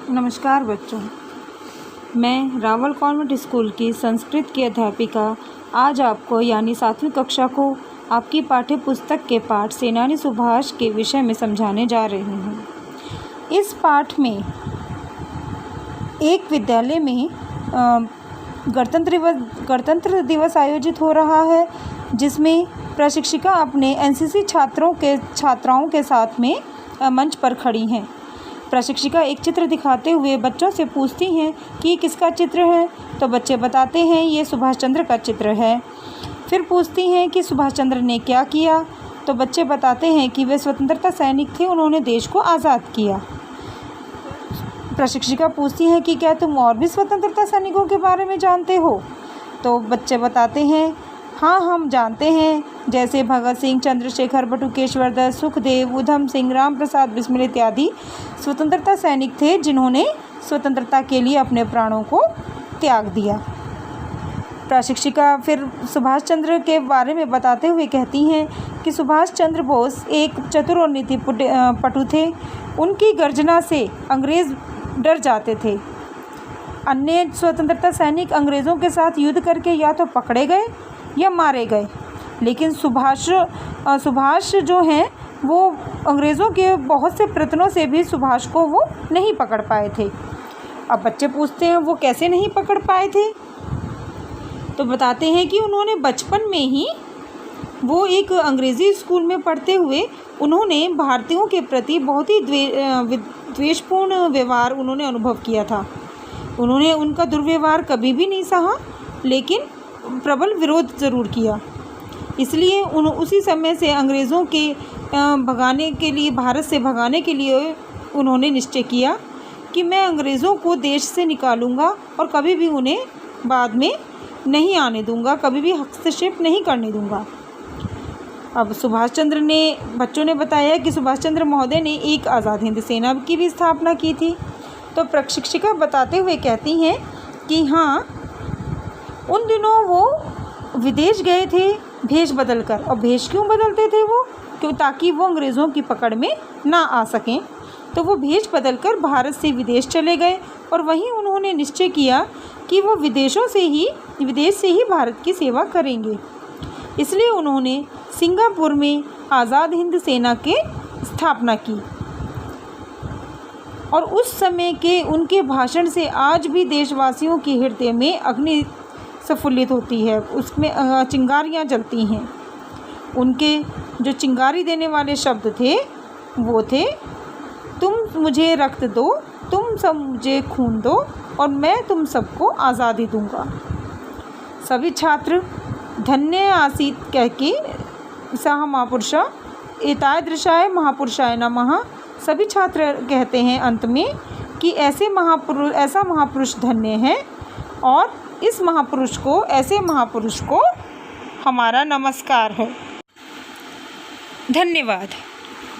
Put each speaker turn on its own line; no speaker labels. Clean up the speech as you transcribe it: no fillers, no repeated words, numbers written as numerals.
नमस्कार बच्चों, मैं रावल कॉन्वेंट स्कूल की संस्कृत की अध्यापिका आज आपको यानी 7वीं कक्षा को आपकी पाठ्य पुस्तक के पाठ सेनानी सुभाष के विषय में समझाने जा रही हूँ। इस पाठ में एक विद्यालय में गणतंत्र दिवस आयोजित हो रहा है, जिसमें प्रशिक्षिका अपने एनसीसी छात्राओं के साथ में मंच पर खड़ी हैं। प्रशिक्षिका एक चित्र दिखाते हुए बच्चों से पूछती हैं कि किसका चित्र है, तो बच्चे बताते हैं ये सुभाष चंद्र का चित्र है। फिर पूछती हैं कि सुभाष चंद्र ने क्या किया, तो बच्चे बताते हैं कि वे स्वतंत्रता सैनिक थे, उन्होंने देश को आज़ाद किया। प्रशिक्षिका पूछती हैं कि क्या तुम और भी स्वतंत्रता सैनिकों के बारे में जानते हो, तो बच्चे बताते हैं हाँ हम जानते हैं, जैसे भगत सिंह, चंद्रशेखर, बटुकेश्वर दत्त, सुखदेव, उधम सिंह, राम प्रसाद बिस्मिल इत्यादि स्वतंत्रता सैनिक थे जिन्होंने स्वतंत्रता के लिए अपने प्राणों को त्याग दिया। प्रशिक्षिका फिर सुभाष चंद्र के बारे में बताते हुए कहती हैं कि सुभाष चंद्र बोस एक चतुर और नीतिपटु थे। उनकी गर्जना से अंग्रेज़ डर जाते थे। अन्य स्वतंत्रता सैनिक अंग्रेज़ों के साथ युद्ध करके या तो पकड़े गए या मारे गए, लेकिन सुभाष जो हैं वो अंग्रेज़ों के बहुत से प्रयत्नों से भी सुभाष को वो नहीं पकड़ पाए थे। अब बच्चे पूछते हैं वो कैसे नहीं पकड़ पाए थे, तो बताते हैं कि उन्होंने बचपन में ही वो एक अंग्रेज़ी स्कूल में पढ़ते हुए उन्होंने भारतीयों के प्रति बहुत ही द्वेषपूर्ण व्यवहार उन्होंने अनुभव किया था। उन्होंने उनका दुर्व्यवहार कभी भी नहीं सहा, लेकिन प्रबल विरोध ज़रूर किया। इसलिए उसी समय से अंग्रेज़ों के भगाने के लिए, भारत से भगाने के लिए उन्होंने निश्चय किया कि मैं अंग्रेज़ों को देश से निकालूंगा और कभी भी उन्हें बाद में नहीं आने दूंगा, कभी भी हस्तक्षेप नहीं करने दूंगा। अब सुभाष चंद्र ने, बच्चों ने बताया कि सुभाष चंद्र महोदय ने एक आज़ाद हिंद सेना की भी स्थापना की थी। तो प्रशिक्षिका बताते हुए कहती हैं कि हाँ, उन दिनों वो विदेश गए थे भेष बदल कर। और भेष क्यों बदलते थे वो, क्यों, ताकि वो अंग्रेज़ों की पकड़ में ना आ सकें। तो वो भेष बदल कर भारत से विदेश चले गए और वहीं उन्होंने निश्चय किया कि वो विदेश से ही भारत की सेवा करेंगे। इसलिए उन्होंने सिंगापुर में आज़ाद हिंद सेना की स्थापना की। और उस समय के उनके भाषण से आज भी देशवासियों के हृदय में अग्नि प्रफुल्लित होती है, उसमें चिंगारियाँ जलती हैं। उनके जो चिंगारी देने वाले शब्द थे वो थे, तुम मुझे रक्त दो, तुम सब मुझे खून दो और मैं तुम सबको आज़ादी दूंगा। सभी छात्र धन्य आसीत कह के सह महापुरुषा एतादृशाय महापुरुषाय नमः, सभी छात्र कहते हैं अंत में कि ऐसा महापुरुष धन्य है और ऐसे महापुरुष को हमारा नमस्कार है। धन्यवाद।